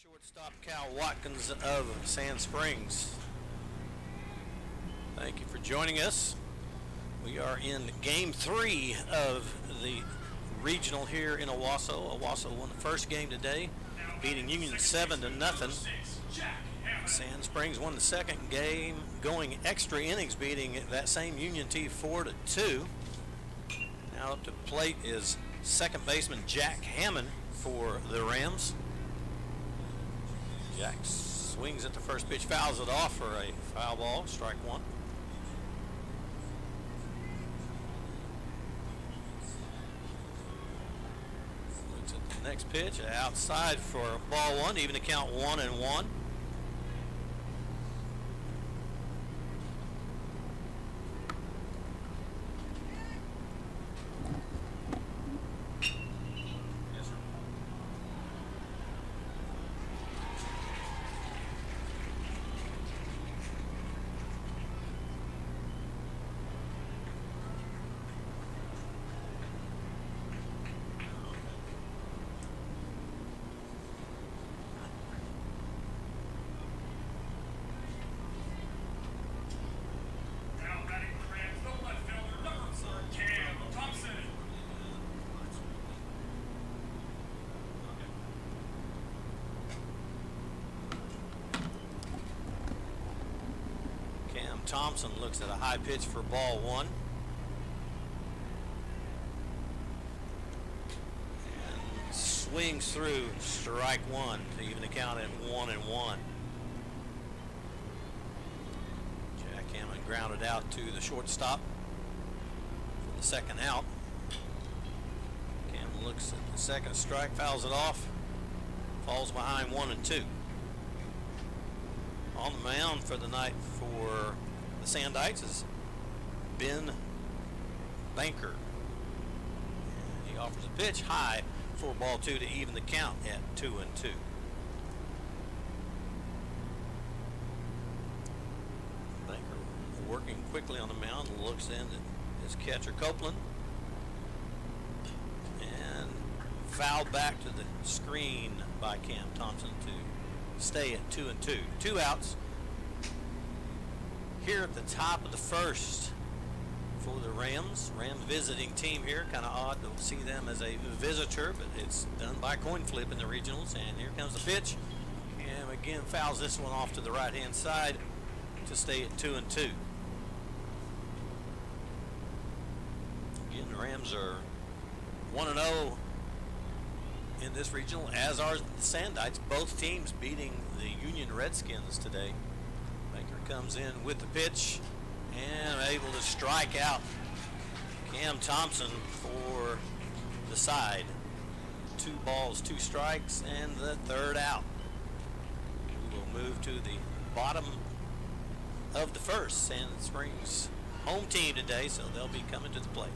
Shortstop Cal Watkins of Sand Springs. Thank you for joining us. We are in Game 3 of the regional here in Owasso. Owasso won the first game today, beating Union 7-0. Sand Springs won the second game, going extra innings, beating that same Union T 4-2. Now up to the plate is second baseman Jack Hammond for the Rams. Jack swings at the first pitch, fouls it off for a foul ball, strike one. Looks at the next pitch, outside for ball one, even to count 1-1. Thompson looks at a high pitch for ball one. And swings through strike one to even the count at 1-1. Jack Hammond grounded out to the shortstop for the second out. Cam looks at the second strike, fouls it off, falls behind 1-2. On the mound for the night for the Sandites is Ben Banker. And he offers a pitch high for ball two to even the count at 2-2. Banker working quickly on the mound, looks in at his catcher Copeland, and fouled back to the screen by Cam Thompson to stay at 2-2. Two outs here at the top of the first for the Rams. Rams visiting team here. Kind of odd to see them as a visitor, but it's done by coin flip in the regionals. And here comes the pitch. And again fouls this one off to the right-hand side to stay at 2-2. Again, the Rams are 1-0 in this regional, as are the Sandites. Both teams beating the Union Redskins today. Baker comes in with the pitch and able to strike out Cam Thompson for the side. 2 balls, 2 strikes, and the third out. We will move to the bottom of the first. Sand Springs home team today, so they'll be coming to the plate.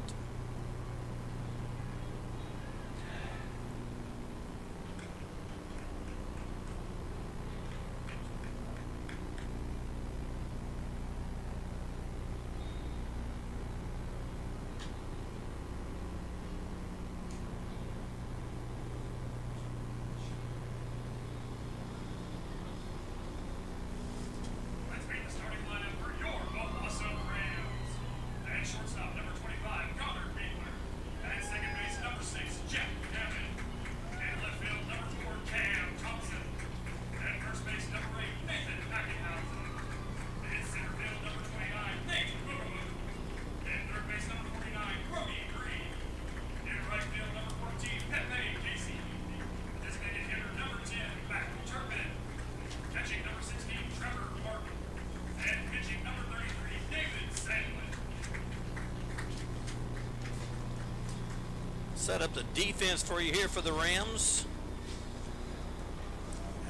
Set up the defense for you here for the Rams.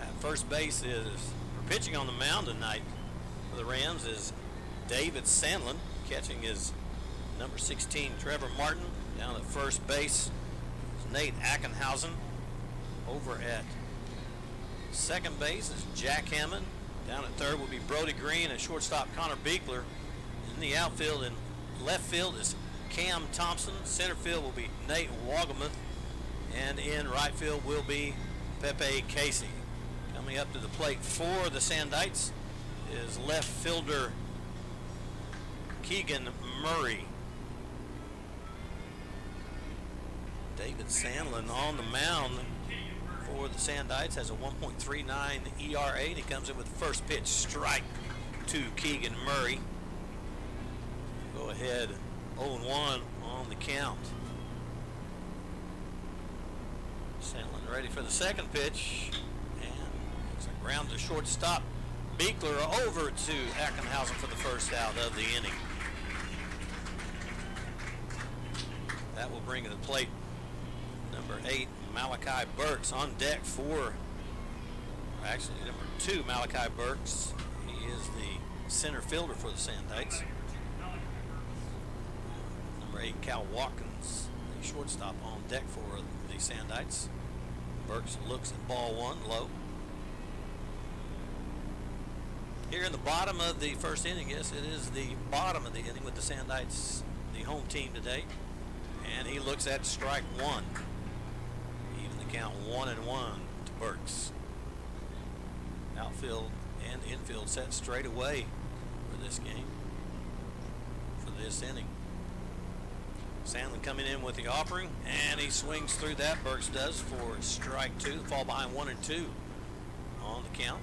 At first base is pitching on the mound tonight for the Rams is David Sandlin. Catching is number 16 Trevor Martin. Down at first base is Nate Ackenhausen. Over at second base is Jack Hammond. Down at third will be Brody Green, and shortstop Connor Beekler. In the outfield and left field is Cam Thompson. Center field will be Nate Wogemuth. And in right field will be Pepe Casey. Coming up to the plate for the Sandites is left fielder Keegan Murray. David Sandlin on the mound for the Sandites has a 1.39 ERA, and he comes in with the first pitch strike to Keegan Murray. Go ahead, 0-1 on the count. Sandlin ready for the second pitch, and it's a ground to shortstop. Beekler over to Ackenhausen for the first out of the inning. That will bring to the plate number 8, Malachi Burks, on deck for, actually number 2, Malachi Burks. He is the center fielder for the Sandites. Number 8, Cal Watkins, the shortstop, on deck for the Sandites. Burks looks at ball 1, low. Here in the bottom of the first inning, yes, it is the bottom of the inning with the Sandites, the home team today. And he looks at strike 1. Even the count 1-1 to Burks. Outfield and infield set straight away for this game, for this inning. Sandlin coming in with the offering, and he swings through that. Burks does for strike 2. Fall behind 1-2 on the count.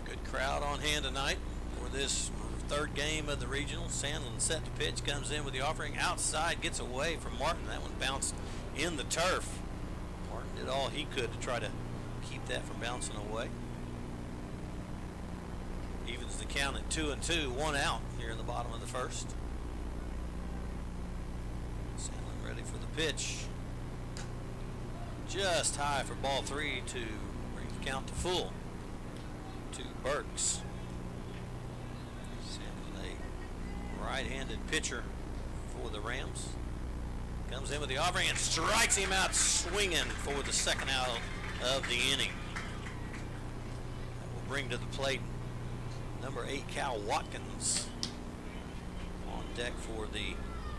Good crowd on hand tonight for this third game of the regional. Sandlin set to pitch, comes in with the offering outside, gets away from Martin. That one bounced in the turf. Martin did all he could to try to keep that from bouncing away. Evens the count at 2-2, 1 out here in the bottom of the first. Sandlin ready for the pitch. Just high for ball 3 to bring the count to full to Burks. Right-handed pitcher for the Rams. Comes in with the offering and strikes him out swinging for the second out of the inning. That will bring to the plate number 8, Cal Watkins, on deck for the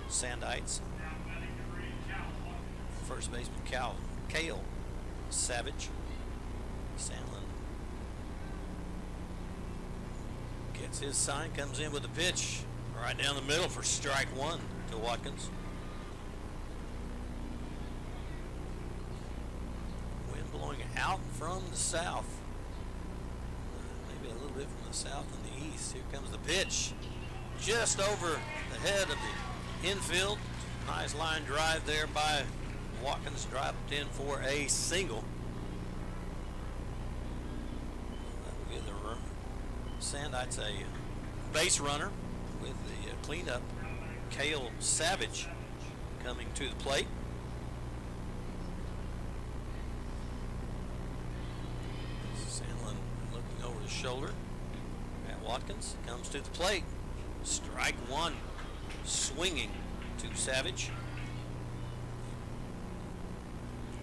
Sandites. First baseman Cale Savage. Sandlin gets his sign, comes in with the pitch. Right down the middle for strike 1 to Watkins. Wind blowing out from the south. Maybe a little bit from the south and the east. Here comes the pitch. Just over the head of the infield. Nice line drive there by Watkins. Dropped in for a single. That will give the Sandites a base runner. With the cleanup, Cale Savage coming to the plate. Sandlin looking over his shoulder at Watkins. Comes to the plate. Strike 1. Swinging to Savage.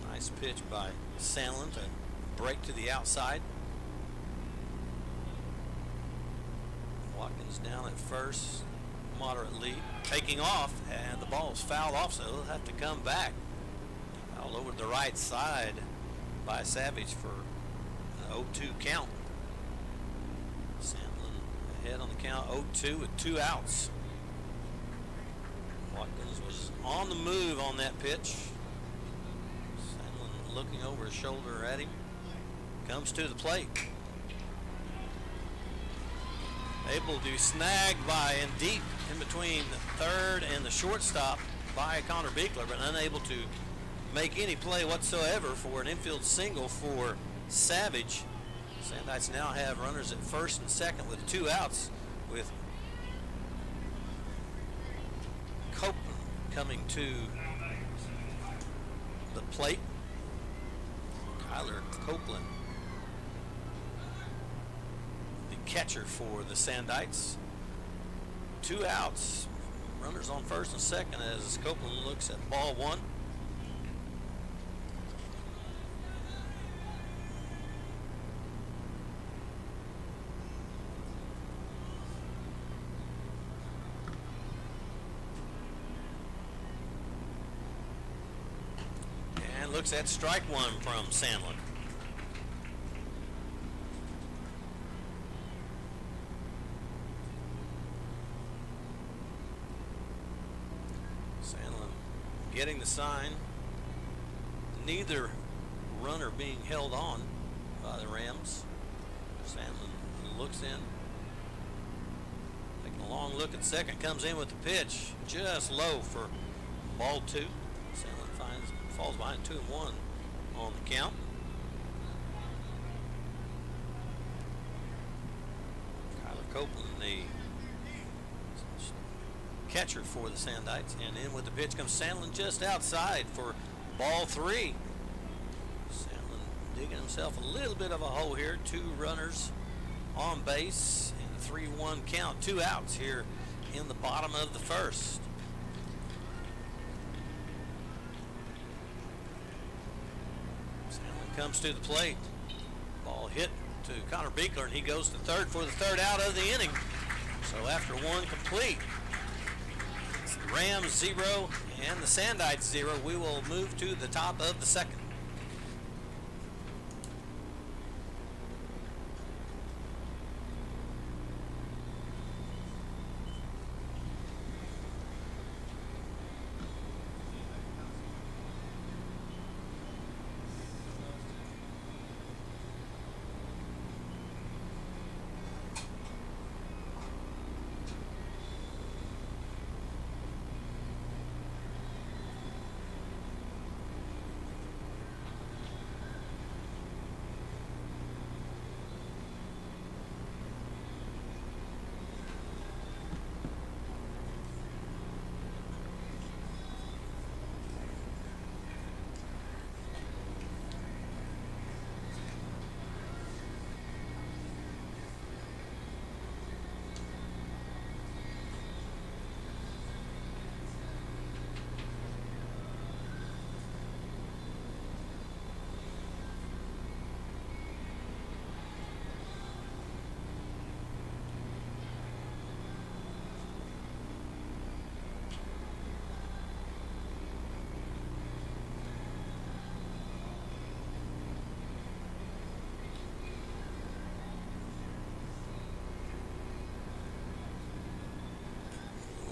Nice pitch by Sandlin to break to the outside. Watkins down at first, moderate lead, taking off, and the ball is fouled off, so he'll have to come back. Fouled over to the right side by Savage for an 0-2 count. Sandlin ahead on the count, 0-2 with 2 outs. Watkins was on the move on that pitch. Sandlin looking over his shoulder at him. Comes to the plate. Able to snag by and deep in between the third and the shortstop by Connor Beekler, but unable to make any play whatsoever for an infield single for Savage. Sandites now have runners at first and second with 2 outs, with Copeland coming to the plate. Kyler Copeland, catcher for the Sandites. 2 outs, runners on first and second as Copeland looks at ball 1. And looks at strike 1 from Sandlin. getting the sign. Neither runner being held on by the Rams. Sandlin looks in. Taking a long look at second. Comes in with the pitch. Just low for ball 2. Sandlin falls behind 2-1 on the count. Kyler Copeland, the catcher for the Sandites, and in with the pitch comes Sandlin just outside for ball 3. Sandlin digging himself a little bit of a hole here. 2 runners on base and a 3-1 count. 2 outs here in the bottom of the first. Sandlin comes to the plate. Ball hit to Connor Beekler, and he goes to third for the third out of the inning. So after 1 complete, it's the Rams 0 and the Sandites 0. We will move to the top of the second.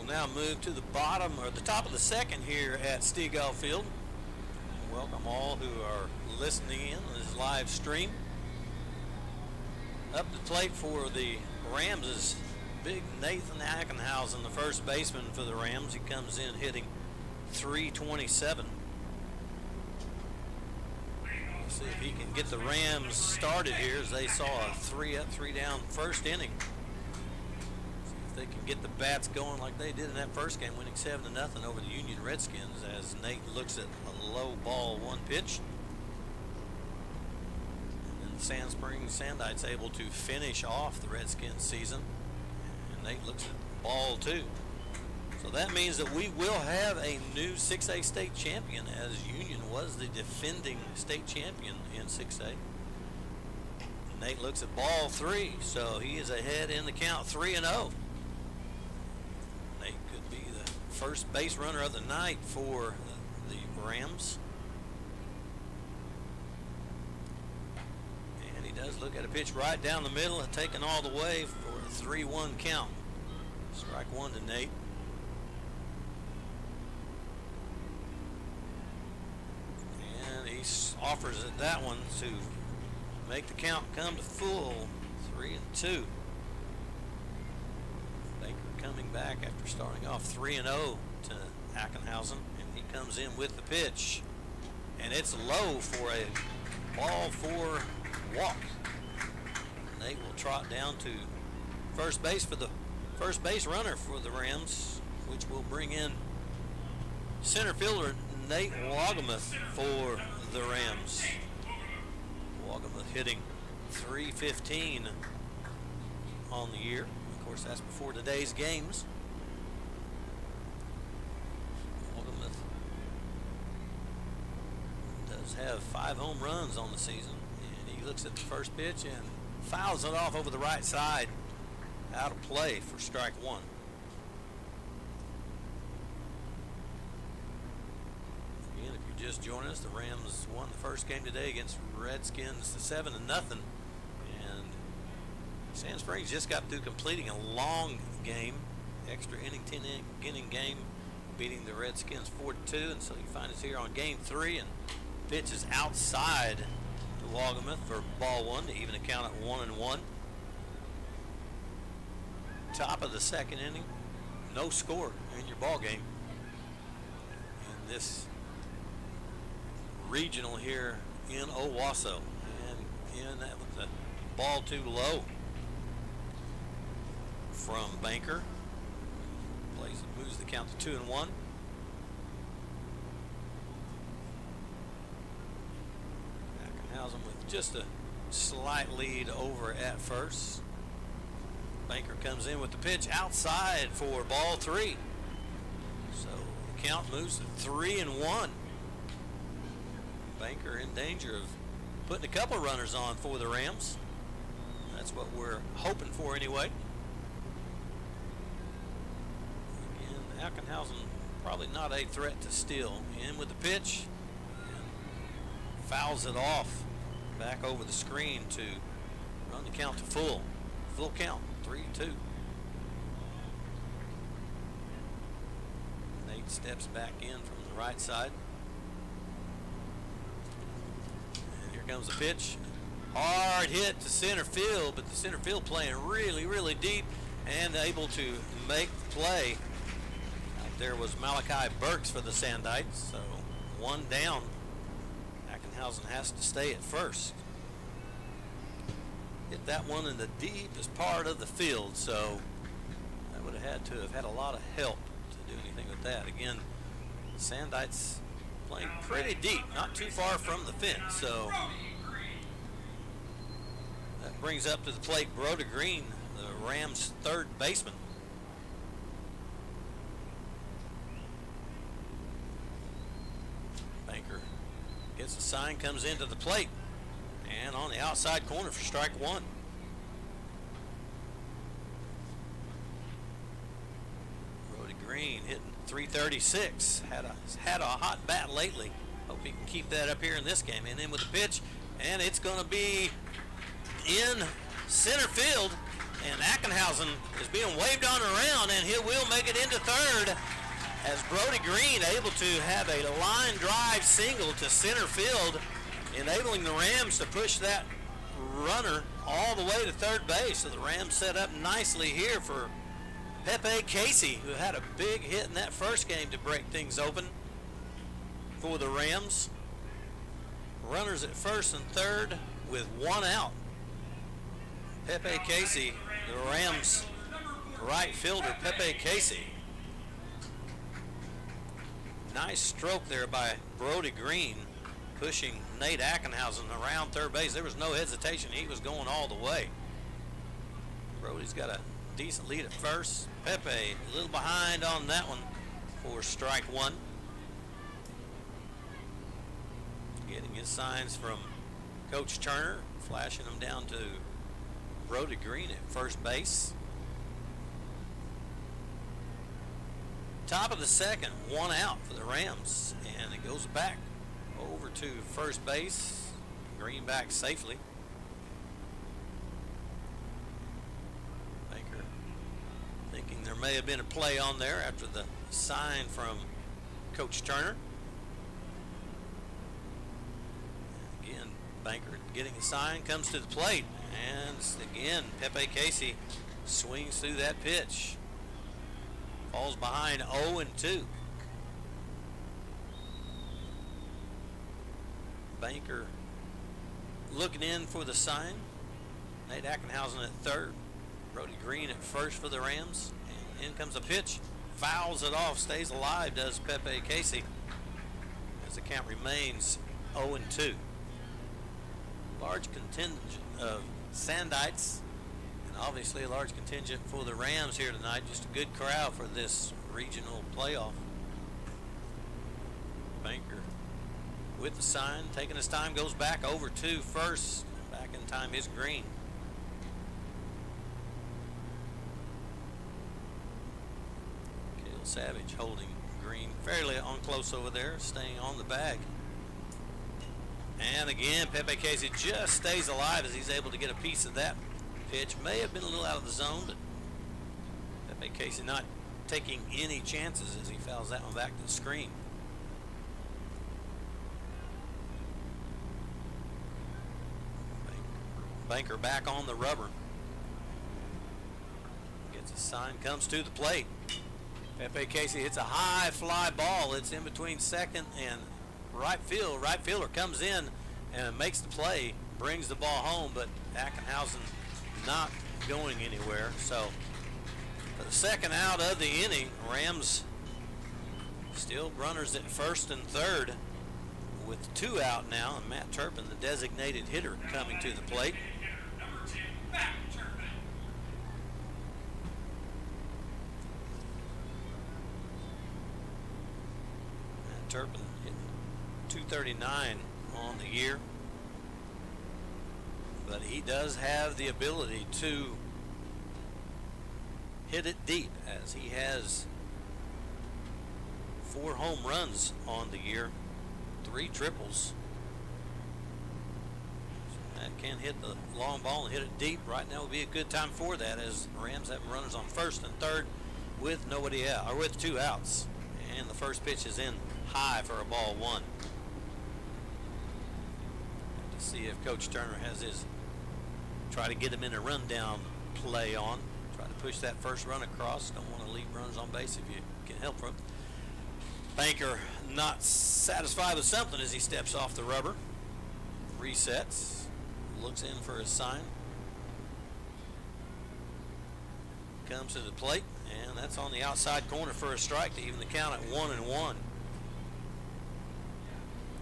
Now move to the bottom or the top of the second here at Stegall Field. Welcome all who are listening in on this live stream. Up the plate for the Rams is big Nathan Ackenhausen, the first baseman for the Rams. He comes in hitting .327. Let's see if he can get the Rams started here, as they saw a 3-up, 3-down first inning. They can get the bats going like they did in that first game, winning 7-0 over the Union Redskins, as Nate looks at a low ball 1 pitch. And then Sand Springs Sandites able to finish off the Redskins season, and Nate looks at ball 2. So that means that we will have a new 6A state champion, as Union was the defending state champion in 6A. Nate looks at ball 3, so he is ahead in the count, 3-0. Nate could be the first base runner of the night for the Rams. And he does look at a pitch right down the middle and taken all the way for a 3-1 count. Strike 1 to Nate. And he offers it that one to make the count come to full, 3-2. Baker coming back after starting off 3-0 to Ackenhausen, and he comes in with the pitch, and it's low for a ball 4 walk. Nate will trot down to first base for the first base runner for the Rams, which will bring in center fielder Nate Wogemuth for the Rams. Wogemuth hitting .315 on the year. Of course, that's before today's games. Wogemuth does have 5 home runs on the season, and he looks at the first pitch and fouls it off over the right side, out of play for strike 1. Again, if you're just joining us, the Rams won the first game today against Redskins 7-0, and Sand Springs just got through completing a long game, extra inning, 10 inning game, beating the Redskins 4-2, and so you find us here on game 3, and pitch is outside to Wohlgemuth for ball 1 to even the count at 1-1. Top of the second inning, no score in your ball game in this regional here in Owasso, and that was a ball too low from Banker. Moves the count to 2-1. Ackenhausen with just a slight lead over at first. Banker comes in with the pitch outside for ball 3. So the count moves to 3-1. Banker in danger of putting a couple runners on for the Rams. That's what we're hoping for anyway. Again, Ackenhausen probably not a threat to steal. In with the pitch and fouls it off back over the screen to run the count to full count, 3-2. Nate steps back in from the right side. And here comes the pitch. Hard hit to center field, but the center field playing really, really deep and able to make the play. Out there was Malachi Burks for the Sandites, so one down. Ackenhausen has to stay at first. Hit that one in the deepest part of the field, so I would have had to have had a lot of help to do anything with that. Again, Sandites playing pretty deep, not too far from the fence, so that brings up to the plate Brody Green, the Rams' third baseman. Banker gets a sign, comes into the plate, and on the outside corner for strike 1. Brody Green hitting .336. Had a hot bat lately. Hope he can keep that up here in this game. And in with the pitch, and it's going to be in center field. And Ackenhausen is being waved on around, and he will make it into third as Brody Green able to have a line drive single to center field, enabling the Rams to push that runner all the way to third base. So the Rams set up nicely here for Pepe Casey, who had a big hit in that first game to break things open for the Rams. Runners at first and third with one out. Pepe Casey, the Rams right fielder, Pepe Casey. Nice stroke there by Brody Green, pushing Nate Ackenhausen around third base. There was no hesitation. He was going all the way. Brody's got a decent lead at first. Pepe a little behind on that one for strike 1. Getting his signs from Coach Turner, flashing them down to Brody Green at first base. Top of the second, one out for the Rams, and it goes back over to first base. Green back safely. Banker thinking there may have been a play on there after the sign from Coach Turner. Again, Banker getting a sign, comes to the plate, and again, Pepe Casey swings through that pitch. Falls behind 0-2. Banker looking in for the sign. Nate Ackenhausen at third. Brody Green at first for the Rams. And in comes a pitch. Fouls it off. Stays alive, does Pepe Casey, as the count remains 0-2. Large contingent of Sandites, and obviously a large contingent for the Rams here tonight. Just a good crowd for this regional playoff. Banker with the sign, taking his time, goes back over to first. Back in time is Green. Cale Savage holding Green fairly on close over there, staying on the bag. And again, Pepe Casey just stays alive as he's able to get a piece of that pitch. May have been a little out of the zone, but Pepe Casey not taking any chances as he fouls that one back to the screen. Banker back on the rubber. Gets a sign, comes to the plate. Pepe Casey hits a high fly ball. It's in between second and right field. Right fielder comes in and makes the play, brings the ball home, but Ackenhausen not going anywhere. So for the second out of the inning, Rams still runners at first and third with 2 out now, and Matt Turpin, the designated hitter, coming to the plate. Matt Turpin hitting 239 on the year, but he does have the ability to hit it deep, as he has 4 home runs on the year, 3 triples. So Matt can hit the long ball and hit it deep. Right now would be a good time for that, as the Rams have runners on first and third with nobody out, or with 2 outs. And the first pitch is in high for a ball 1. To see if Coach Turner has his try to get him in a rundown play on. Try to push that first run across. Don't want to leave runners on base if you can help from. Banker not satisfied with something as he steps off the rubber. Resets. Looks in for his sign. Comes to the plate, and that's on the outside corner for a strike to even the count at 1-1.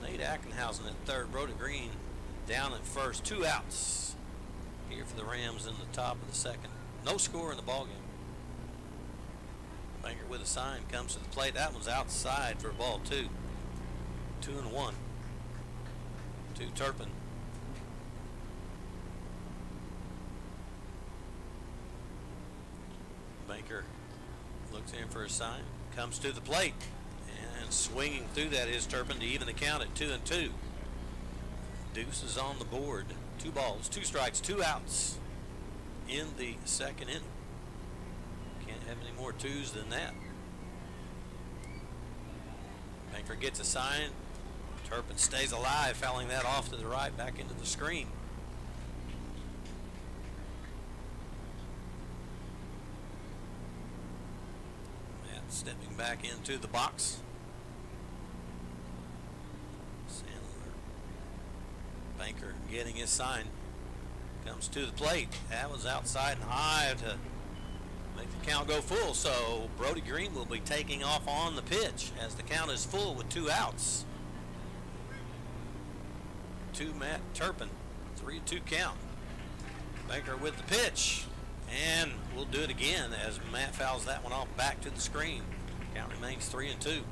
Nate Ackenhausen at third. Brody Green down at first. 2 outs here for the Rams in the top of the second. No score in the ballgame. Banker with a sign comes to the plate. That one's outside for ball 2. 2-1 to Turpin. Banker looks in for a sign, comes to the plate, and swinging through that is Turpin to even the count at 2-2. Deuce is on the board. 2 balls, 2 strikes, 2 outs in the second inning. Can't have any more 2s than that. Banker gets a sign. Turpin stays alive, fouling that off to the right, back into the screen. Matt stepping back into the box. Sandler. Banker getting his sign. Comes to the plate. That was outside and high to make the count go full. So Brody Green will be taking off on the pitch as the count is full with 2 outs. To Matt Turpin. 3-2 count. Banker with the pitch. And we'll do it again as Matt fouls that one off back to the screen. Count remains 3-2.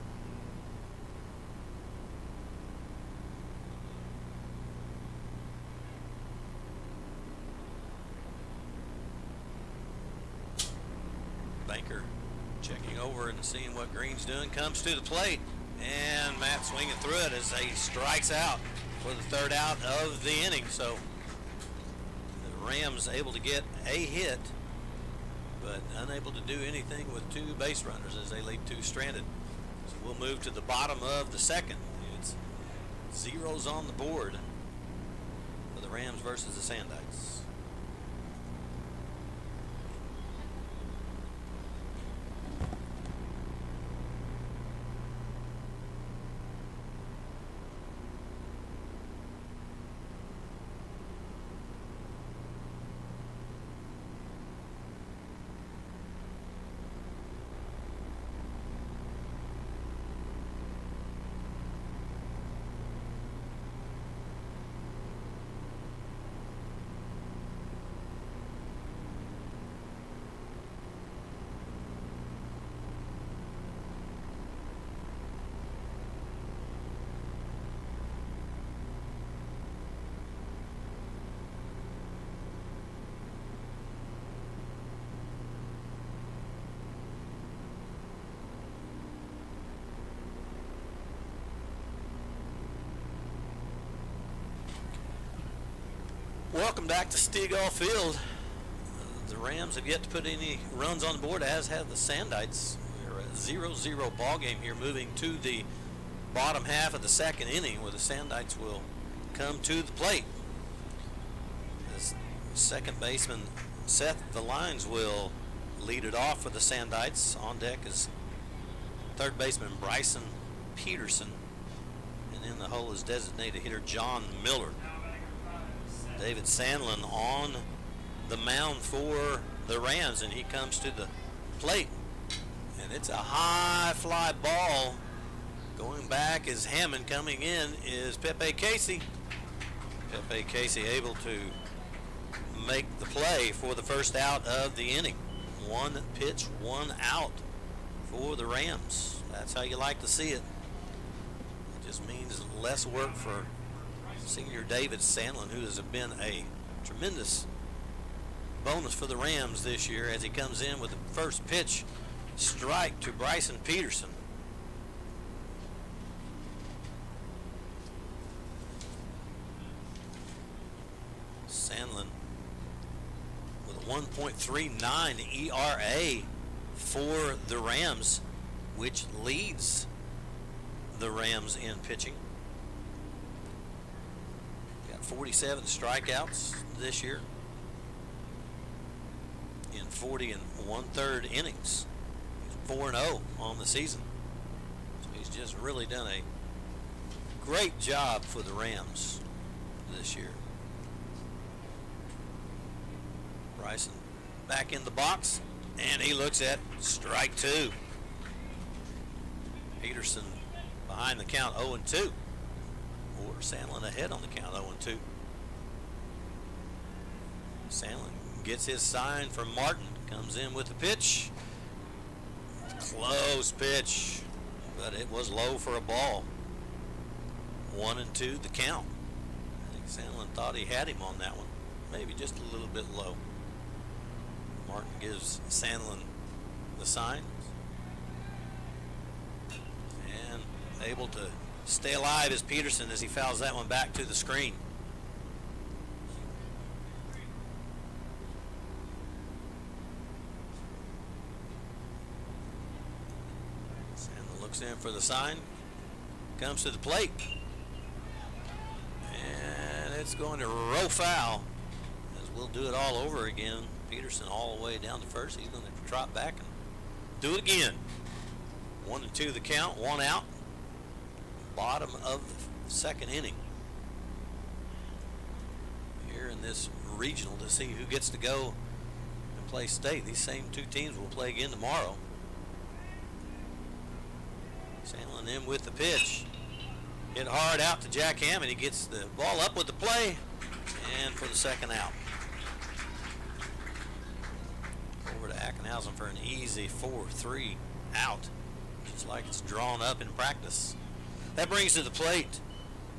Banker checking over and seeing what Green's doing, comes to the plate, and Matt swinging through it as he strikes out for the 3rd out of the inning. So the Rams able to get a hit, but unable to do anything with 2 base runners as they leave 2 stranded. So we'll move to the bottom of the second. It's 0s on the board for the Rams versus the Sandites. Welcome back to Stegall Field. The Rams have yet to put any runs on the board, as have the Sandites. We're a 0-0 ball game here, moving to the bottom half of the second inning, where the Sandites will come to the plate. As second baseman Seth Valines will lead it off for the Sandites. On deck is third baseman Bryson Peterson, and in the hole is designated hitter John Miller. David Sandlin on the mound for the Rams, and he comes to the plate, and it's a high fly ball. Going back is Hammond. Coming in is Pepe Casey. Pepe Casey able to make the play for the first out of the inning. One pitch, one out for the Rams. That's how you like to see it. It just means less work for senior David Sandlin, who has been a tremendous bonus for the Rams this year, as he comes in with the first pitch strike to Bryson Peterson. Sandlin with a 1.39 ERA for the Rams, which leads the Rams in pitching. Got 47 strikeouts this year in 40 1/3 innings. He's 4-0 on the season. So he's just really done a great job for the Rams this year. Bryson back in the box, and he looks at strike two. Peterson behind the count 0-2, or Sandlin ahead on the count 0-2. Sandlin gets his sign from Martin, comes in with the pitch. Close pitch, but it was low for a ball. 1-2 the count. I think Sandlin thought he had him on that one, maybe just a little bit low. Martin gives Sandlin the sign, and able to stay alive is Peterson as he fouls that one back to the screen. Sandlin looks in for the sign, comes to the plate, and it's going to roll foul, as we'll do it all over again. Peterson all the way down to first. He's going to trot back and do it again. 1-2 the count, one out. Bottom of the second inning. Here in this regional to see who gets to go and play state. These same two teams will play again tomorrow. Sandlin in with the pitch. Hit hard out to Jack Hammond. He gets the ball up with the play, and for the second out. Over to Ackenhausen for an easy 4-3 out, just like it's drawn up in practice. That brings to the plate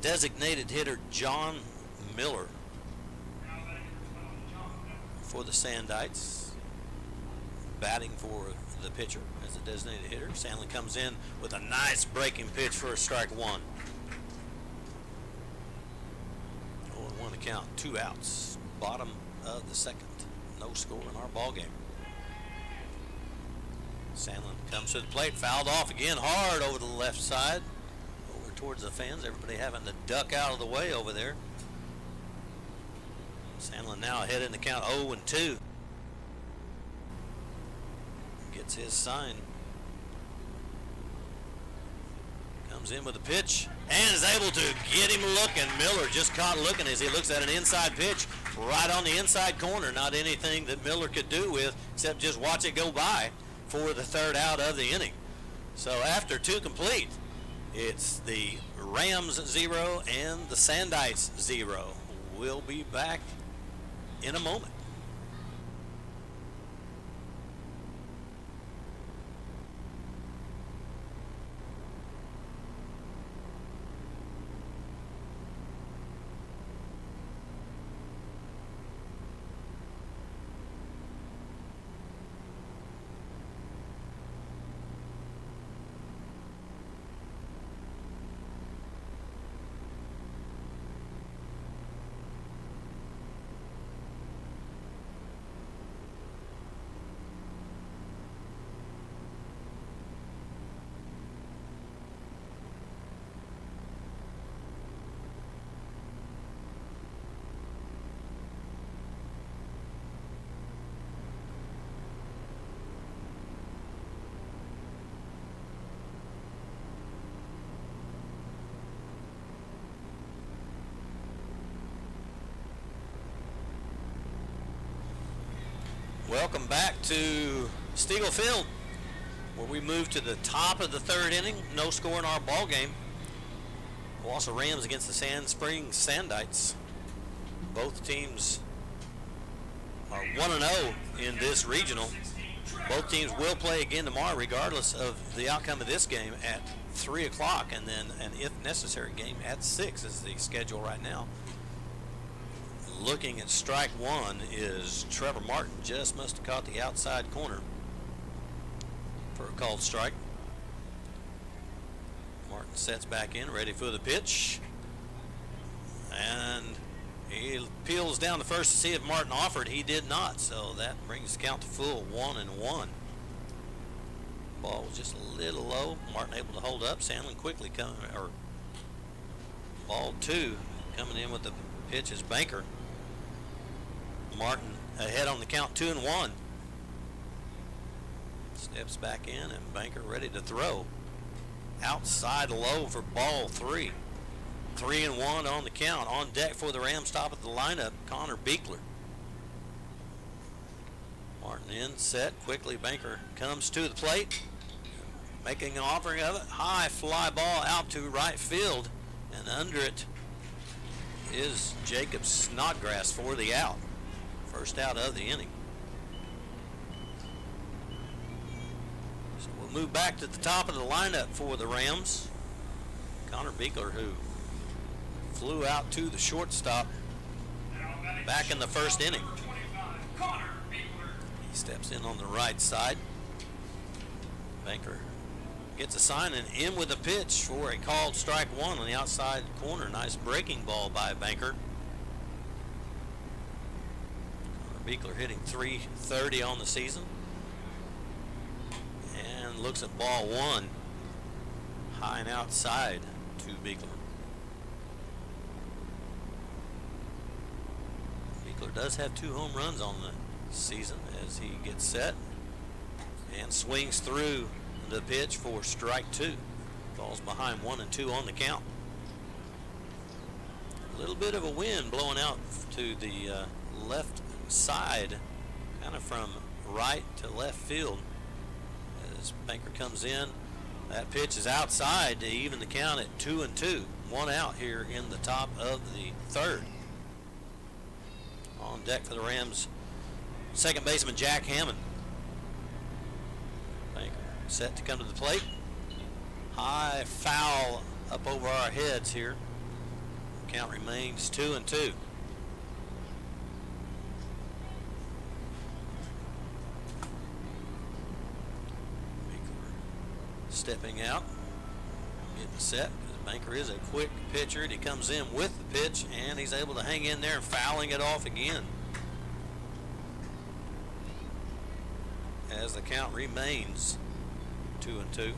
designated hitter John Miller for the Sandites, batting for the pitcher as a designated hitter. Sandlin comes in with a nice breaking pitch for a strike one. 0-1 to count, two outs. Bottom of the second. No score in our ball game. Sandlin comes to the plate, fouled off again hard over the left side, over towards the fans. Everybody having to duck out of the way over there. Sandlin now ahead in the count 0-2. Gets his sign. Comes in with a pitch and is able to get him looking. Miller just caught looking as he looks at an inside pitch right on the inside corner. Not anything that Miller could do with except just watch it go by for the third out of the inning. So after two complete, it's the Rams 0 and the Sandites 0. We'll be back in a moment. Welcome back to Stiegel Field, where we move to the top of the third inning. No score in our ball game. Wausau Rams against the Sand Springs Sandites. Both teams are 1-0 in this regional. Both teams will play again tomorrow, regardless of the outcome of this game, at 3 o'clock, and then an if necessary game at 6 is the schedule right now. Looking at strike one is Trevor Martin. Just must have caught the outside corner for a called strike. Martin sets back in, ready for the pitch. And he peels down the first to see if Martin offered. He did not, so that brings the count to full 1-1. Ball was just a little low. Martin able to hold up. Sandlin quickly coming, or ball two coming in with the pitch is Banker. Martin ahead on the count, 2-1. Steps back in, and Banker ready to throw. Outside low for ball three. 3-1 on the count. On deck for the Rams, top of the lineup, Connor Beekler. Martin in, set, quickly Banker comes to the plate, making an offering of it. High fly ball out to right field, and under it is Jacob Snodgrass for the out. First out of the inning. So we'll move back to the top of the lineup for the Rams. Connor Beekler, who flew out to the shortstop back in the first inning. He steps in on the right side. Banker gets a sign and in with a pitch for a called strike one on the outside corner. Nice breaking ball by Banker. Beekler hitting .330 on the season, and looks at ball one, high and outside to Beekler. Beekler does have 2 home runs on the season as he gets set and swings through the pitch for strike two. Falls behind 1-2 on the count. A little bit of a wind blowing out to the left side, kind of from right to left field as Banker comes in. That pitch is outside to even the count at 2-2. 1 out here in the top of the third. On deck for the Rams, second baseman Jack Hammond. Banker set to come to the plate. High foul up over our heads here. Count remains 2-2. Stepping out, getting set, because Banker is a quick pitcher, and he comes in with the pitch, and he's able to hang in there and fouling it off again. As the count remains 2-2.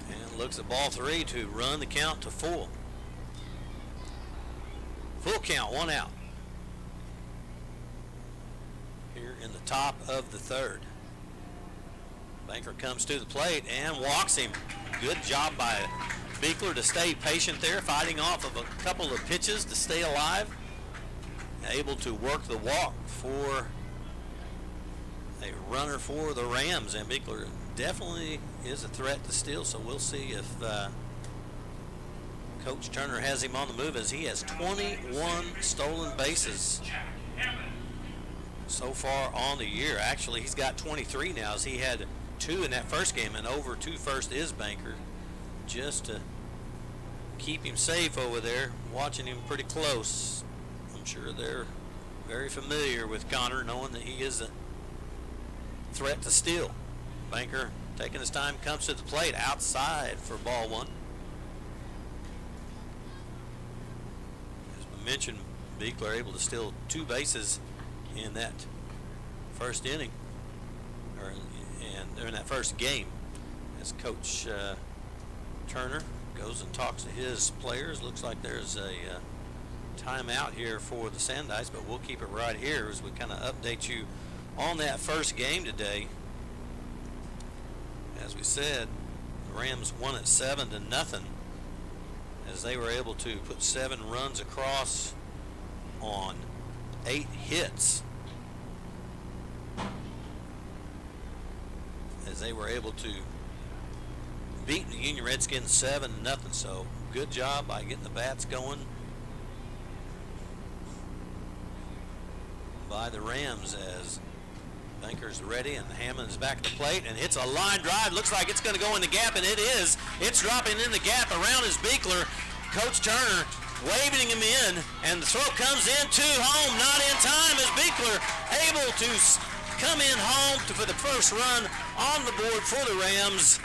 And looks at ball three to run the count to full. Full count, 1 out. Here in the top of the third. Banker comes to the plate and walks him. Good job by Beekler to stay patient there, fighting off of a couple of pitches to stay alive. Able to work the walk for a runner for the Rams, and Beekler definitely is a threat to steal, so we'll see if Coach Turner has him on the move, as he has 21 stolen bases so far on the year. Actually, he's got 23 now, as he had 2 in that first game, and over to first is Banker, just to keep him safe over there, watching him pretty close. I'm sure they're very familiar with Connor, knowing that he is a threat to steal. Banker taking his time, comes to the plate, outside for ball one. Mentioned, Beekler able to steal 2 bases in that first inning, and in that first game, as Coach Turner goes and talks to his players. Looks like there's a timeout here for the Sandites, but we'll keep it right here as we kind of update you on that first game today. As we said, Rams won it 7-0 as they were able to put 7 runs across on 8 hits. As they were able to beat the Union Redskins 7-0. So good job by getting the bats going by the Rams as Banker's ready and Hammond's back at the plate and hits a line drive. Looks like it's going to go in the gap, and it is. It's dropping in the gap. Around is Beekler. Coach Turner waving him in, and the throw comes in to home. Not in time as Beekler able to come in home for the first run on the board for the Rams.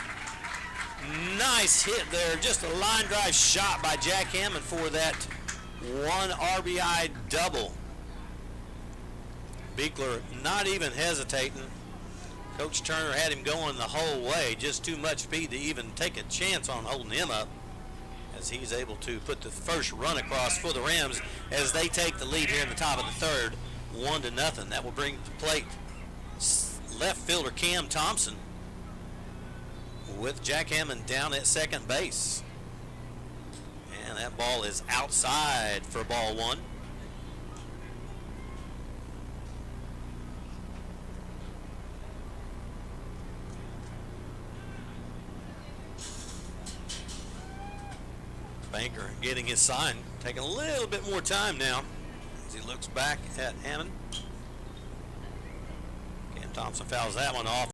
Nice hit there. Just a line drive shot by Jack Hammond for that 1 RBI double. Beekler not even hesitating. Coach Turner had him going the whole way. Just too much speed to even take a chance on holding him up, as he's able to put the first run across for the Rams as they take the lead here in the top of the third, 1-0. That will bring to the plate left fielder Cam Thompson with Jack Hammond down at second base. And that ball is outside for ball 1. Banker getting his sign, taking a little bit more time now as he looks back at Hammond. Cam Thompson fouls that one off.